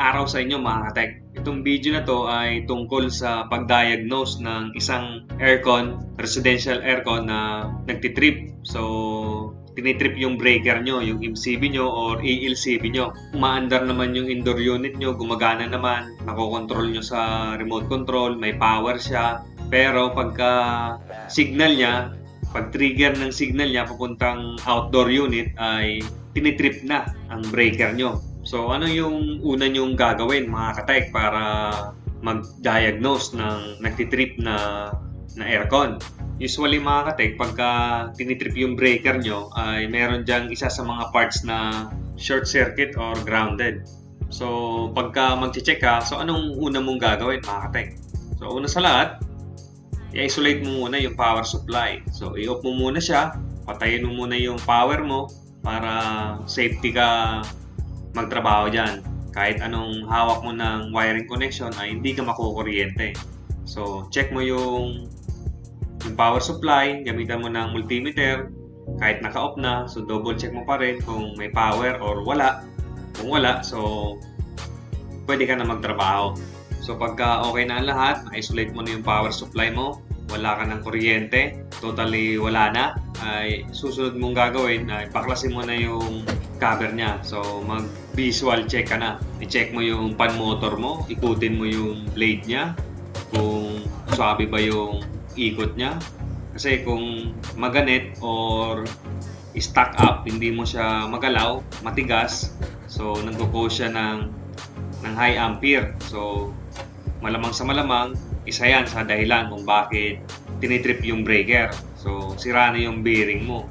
araw sa inyo mga ka-tech. Itong video na to ay tungkol sa pag-diagnose ng isang aircon, residential aircon na nagtitrip. So, tinitrip yung breaker nyo, yung MCB nyo or ALCB nyo. Umaandar naman yung indoor unit nyo, gumagana naman, nakokontrol nyo sa remote control, may power siya. Pero pagka signal niya, pag-trigger ng signal niya papuntang outdoor unit ay tinitrip na ang breaker nyo. So, ano yung una nyong gagawin mga katek para mag-diagnose ng nagtitrip na aircon? Usually mga katek, pagka tinitrip yung breaker nyo, ay meron dyang isa sa mga parts na short circuit or grounded. So, pagka mag-check ka, so anong una mong gagawin mga katek? So, una sa lahat, i-isolate mo muna yung power supply. So, i-off mo muna siya, patayin mo muna yung power mo para safety ka magtrabaho dyan. Kahit anong hawak mo ng wiring connection ay hindi ka makukuryente. So, check mo yung power supply, gamitan mo ng multimeter. Kahit naka-off na, so double check mo pa rin kung may power or wala. Kung wala, so pwede ka na magtrabaho. So, pagka okay na ang lahat, isolate mo na yung power supply mo, wala ka ng kuryente, totally wala na, ay susunod mong gagawin ay baklasin mo na yung cover niya. So, mag-visual check ka na. I-check mo yung pan motor mo, ikutin mo yung blade niya, kung swabe ba yung ikot niya. Kasi kung maganit or stuck up, hindi mo siya magalaw, matigas, so nagko-cause siya ng high ampere. So, malamang sa malamang, isa yan sa dahilan kung bakit tinitrip yung breaker. So, sira na yung bearing mo.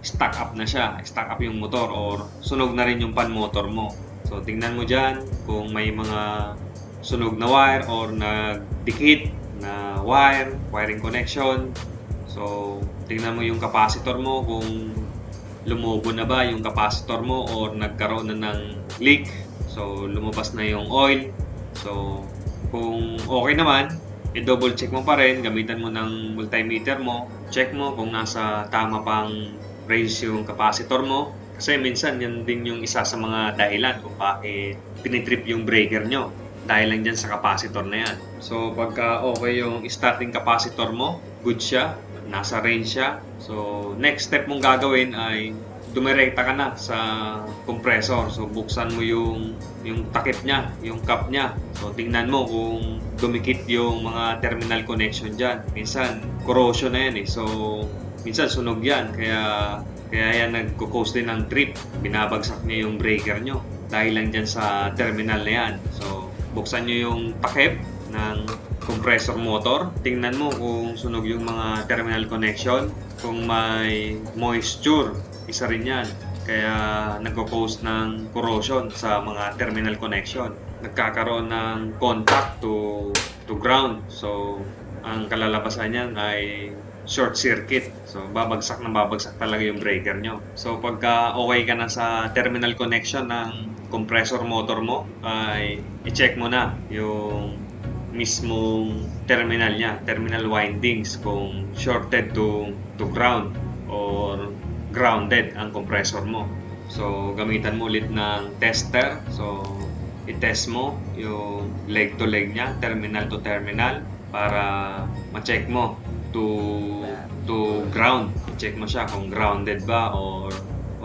Stuck up na siya. Stuck up yung motor or sunog na rin yung pan motor mo. So, tingnan mo dyan kung may mga sunog na wire or nagdikit na wire, wiring connection. So, tingnan mo yung capacitor mo kung lumubo na ba yung capacitor mo or nagkaroon na ng leak. So, lumabas na yung oil. So, kung okay naman, i-double check mo pa rin, gamitan mo ng multimeter mo, check mo kung nasa tama pang range yung capacitor mo. Kasi minsan yan din yung isa sa mga dahilan kung bakit tinitrip yung breaker nyo. Dahil lang dyan sa capacitor na yan. So pagka okay yung starting capacitor mo, good siya, nasa range siya. So next step mong gagawin ay dumirekta ka na sa compressor. So buksan mo yung takip niya, yung cap niya. So tingnan mo kung dumikit yung mga terminal connection dyan. Minsan corrosion na yan eh. So minsan sunog yan. Kaya yan nagko-cause din ng trip. Binabagsak niya yung breaker nyo. Dahil lang dyan sa terminal na yan. So buksan nyo yung takip ng compressor motor. Tingnan mo kung sunog yung mga terminal connection. Kung may moisture, isa rin yan. Kaya nagko-cause ng corrosion sa mga terminal connection. Nagkakaroon ng contact to ground. So, ang kalalabasan niyan ay short circuit. So, babagsak talaga yung breaker nyo. So, pagka okay ka na sa terminal connection ng compressor motor mo, ay i-check mo na yung mismong terminal niya, terminal windings, kung shorted to ground or grounded ang compressor mo. So, gamitan mo ulit ng tester. So, i-test mo yung leg to leg niya, terminal to terminal, para ma-check mo to ground. I-check mo siya kung grounded ba or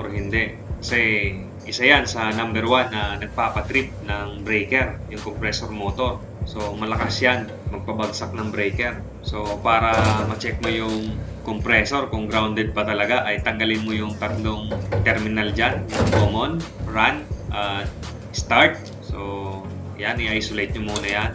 hindi. Kasi isa yan sa number 1 na nagpapatrip ng breaker, yung compressor motor. So, malakas yan magpabagsak ng breaker. So, para ma-check mo yung compressor kung grounded pa talaga, ay tanggalin mo yung tatlong terminal dyan, yung common, run, start. So, yan, i-isolate nyo muna yan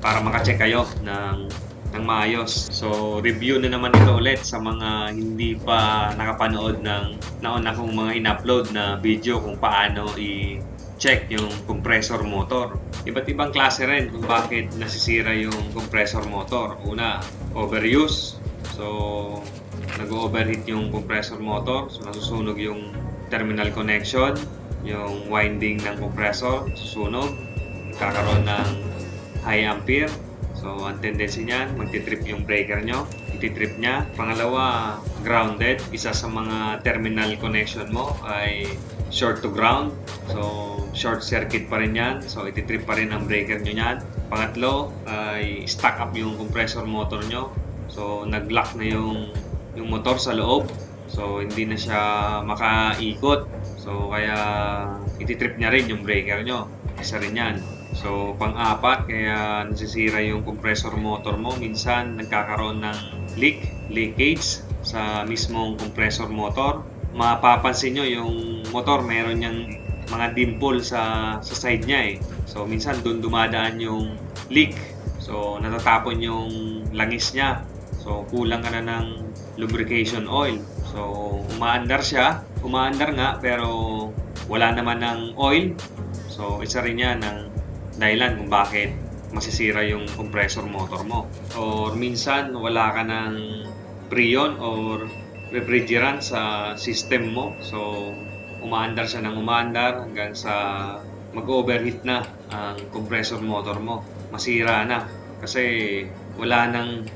para maka-check kayo ng maayos. So, review na naman ito ulit sa mga hindi pa nakapanood ng nauna kong mga in-upload na video kung paano i-check yung compressor motor. Iba't ibang klase rin kung bakit nasisira yung compressor motor. Una, overuse. So, nag-overheat yung compressor motor. So, nasusunog yung terminal connection, yung winding ng compressor, susunog. Kakaroon ng high ampere. So, ang tendency niyan, magtitrip yung breaker nyo. Ititrip niya. Pangalawa, grounded. Isa sa mga terminal connection mo ay short to ground. So, short circuit pa rin yan. So, ititrip pa rin ang breaker nyo yan. Pangatlo ay stuck up yung compressor motor nyo. So, nag-lock na yung motor sa loob. So, hindi na siya makaikot. So, kaya ititrip niya rin yung breaker nyo. Isa rin yan. So, pang-apat, kaya nasisira yung compressor motor mo. Minsan, nagkakaroon ng leakage sa mismong compressor motor. Mapapansin nyo yung motor, meron niyang mga dimple sa side niya eh. So, minsan doon dumadaan yung leak. So, natatapon yung langis niya. So, kulang ka na ng lubrication oil. So, umaandar siya. Umaandar nga, pero wala naman ng oil. So, isa rin yan ng dahilan kung bakit masisira yung compressor motor mo. Or minsan, wala ka ng freon or refrigerant sa system mo. So, umaandar siya ng umaandar hanggang sa mag-overheat na ang compressor motor mo. Masira na kasi wala nang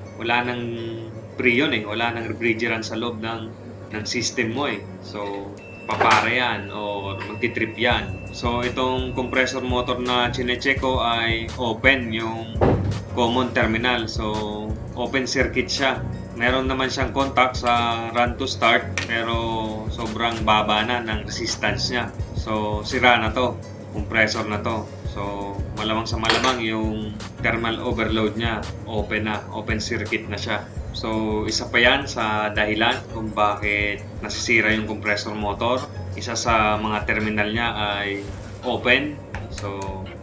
freon eh, wala nang refrigerant sa loob ng system mo eh. So, papara yan or magtitrip yan. So, itong compressor motor na chinecheck ko ay open yung common terminal. So, open circuit siya. Meron naman siyang contact sa run to start pero sobrang baba na ng resistance niya. So, sira na to, compressor na to. So, malamang sa malamang yung thermal overload niya, open circuit na siya. So, isa pa yan sa dahilan kung bakit nasisira yung compressor motor. Isa sa mga terminal niya ay open. So,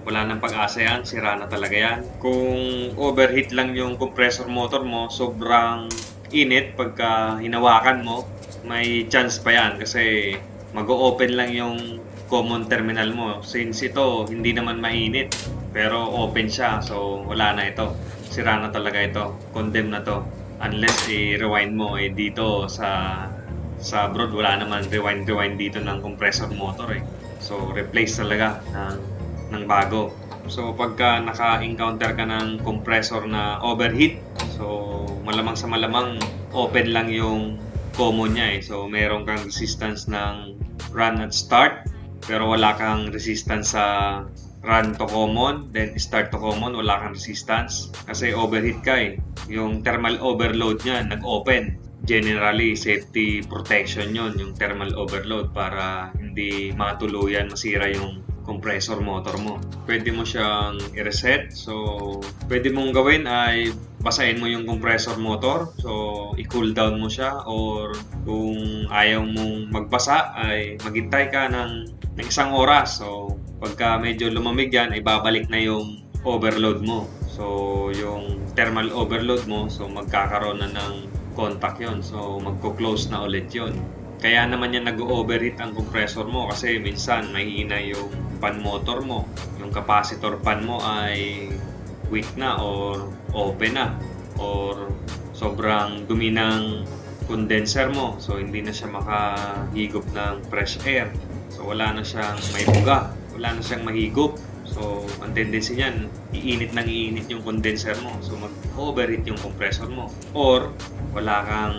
wala nang pag-asa yan, sira na talaga yan. Kung overheat lang yung compressor motor mo, sobrang init pagka hinawakan mo, may chance pa yan kasi mag-o-open lang yung common terminal mo. Since ito, hindi naman mainit, pero open siya, so wala na ito. Sira na talaga ito, condemn na to. Unless i-rewind mo, dito sa abroad, wala naman rewind dito ng compressor motor eh. So, replace talaga ng bago. So, pagka naka-encounter ka ng compressor na overheat, so, malamang sa malamang open lang yung common niya eh. So, meron kang resistance ng run at start, pero wala kang resistance sa run to common, then start to common, wala kang resistance. Kasi overheat ka eh. Yung thermal overload niya, nag-open. Generally, safety protection yon yung thermal overload para hindi matuluyan masira yung compressor motor mo. Pwede mo siyang i-reset. So, pwede mong gawin ay basahin mo yung compressor motor. So, i-cool down mo siya or kung ayaw mong magbasa ay maghintay ka ng isang oras. So, pagka medyo lumamig yan, ay babalik na yung overload mo. So, yung thermal overload mo, so magkakaroon na ng contact yon. So, magko-close na ulit yon. Kaya naman yan nag-overheat ang compressor mo kasi minsan mahina yung fan motor mo. Yung capacitor fan mo ay weak na or open na or sobrang dumi ng condenser mo. So, hindi na siya makahigop ng fresh air. So, wala na siyang may buga. Wala na siyang mahigop. So, ang tendency niyan, iinit yung condenser mo. So, mag-overheat yung compressor mo. Or, wala kang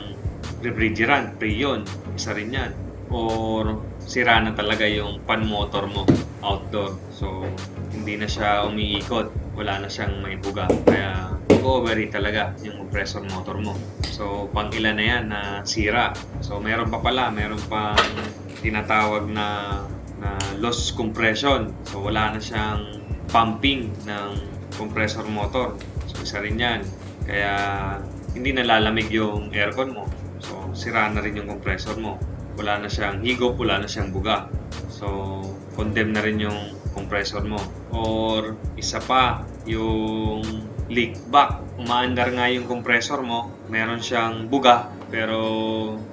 refrigerant, freon, isa rin yan. Or, sira na talaga yung fan motor mo outdoor. So, hindi na siya umiikot. Wala na siyang may buga. Kaya, mag-overheat talaga yung compressor motor mo. So, pang ilan na yan na sira. So, meron pang tinatawag na loss compression. So, wala na siyang pumping ng compressor motor. So, isa rin yan. Kaya, hindi nalalamig yung aircon mo. So, sira na rin yung compressor mo. Wala na siyang higop, wala na siyang buga. So, condemn na rin yung compressor mo. Or, isa pa, yung leak back. Umaandar nga yung compressor mo, meron siyang buga, pero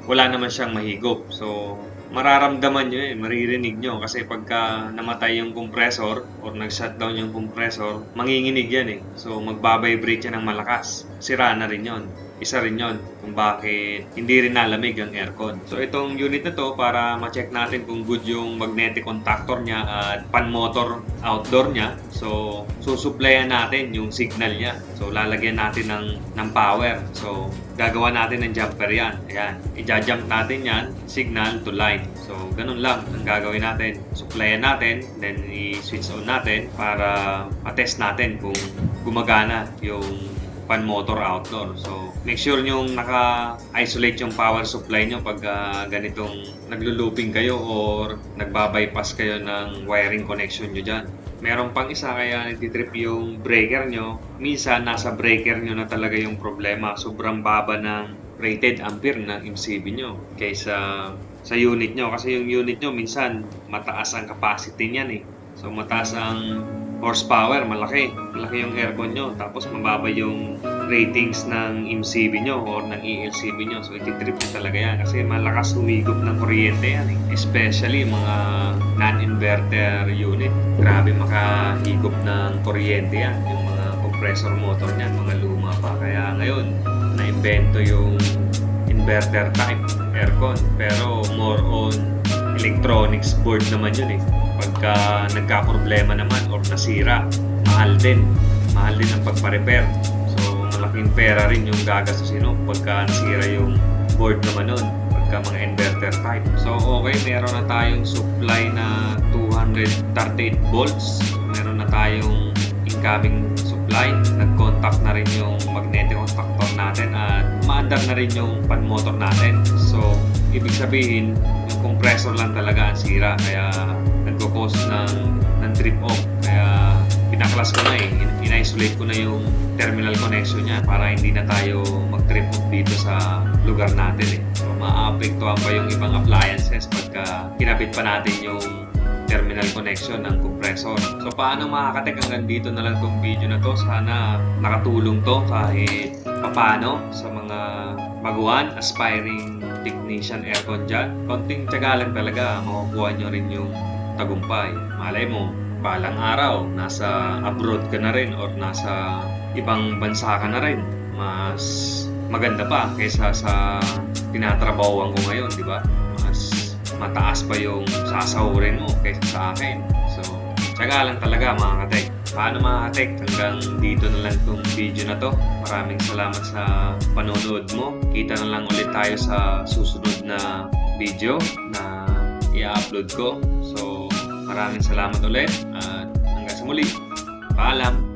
wala naman siyang mahigop. So, mararamdaman nyo maririnig nyo kasi pagka namatay yung compressor or nag-shutdown yung compressor, manginginig yan eh. So, magbabibrate yan ng malakas. Sira na rin yon. isa rin yon kung bakit hindi rin nalamig ang aircon. So itong unit na to, para ma-check natin kung good yung magnetic contactor niya at pan motor outdoor niya. So susuplayan natin yung signal niya. So lalagyan natin ng power. So gagawa natin ng jumper yan. Ayan, i-jump natin yan, signal to line. So ganun lang ang gagawin natin. Supplyan natin, then i-switch on natin para ma-test natin kung gumagana yung pan motor outdoor. So make sure nyong naka-isolate yung power supply nyo pag ganitong naglo-looping kayo or nagbabypass kayo ng wiring connection nyo dyan. Meron pang isa kaya nagtitrip yung breaker nyo. Minsan nasa breaker nyo na talaga yung problema. Sobrang baba ng rated ampere ng MCB nyo kaysa sa unit nyo. Kasi yung unit nyo minsan mataas ang capacity niyan eh. So mataas ang horsepower, malaki yung aircon nyo, tapos mababa yung ratings ng MCB nyo or ng ELCB nyo. So ititrip nyo talaga yan kasi malakas humigop ng kuryente yan eh. Especially mga non-inverter unit, grabe makahigop ng kuryente yan, yung mga compressor motor nyan, mga luma pa. Kaya ngayon na-invento yung inverter type aircon, pero more on electronics board naman yun eh. Pagka nagka-problema naman or nasira, mahal din ang pagpa-repair. So malaking pera rin yung gagastusin mo pagka nasira yung board naman nun, pagka mga inverter type. So okay, meron na tayong supply na 238 volts, meron na tayong incoming supply, nag-contact na rin yung magnetic contactor natin at maandar na rin yung pan motor natin. So ibig sabihin yung compressor lang talaga ang sira, kaya nagko-cause ng trip off. Kaya pinaklas ko na eh, in-isolate ko na yung terminal connection niya para hindi na tayo mag-trip off dito sa lugar natin eh. So maapektuhan pa yung ibang appliances pagka kinabit pa natin yung terminal connection ng compressor. So paano makakatek, hanggang dito na lang tong video na to. Sana nakatulong to kahit papano sa mga baguhan, aspiring technician aircon dyan. Konting tiyaga lang talaga, makukuha nyo rin yung tagumpay. Malay mo, balang araw, nasa abroad ka na rin or nasa ibang bansa ka na rin. Mas maganda pa kaysa sa tinatrabahoan ko ngayon, di ba? Mas mataas pa yung sasahurin mo kaysa sa akin. So, tiyaga lang talaga mga katek. Paano mga katek? Hanggang dito na lang itong video na to. Maraming salamat sa panonood mo. Kita na lang ulit tayo sa susunod na video na i-upload ko. So, maraming salamat ulit at hanggang sa muli. Paalam!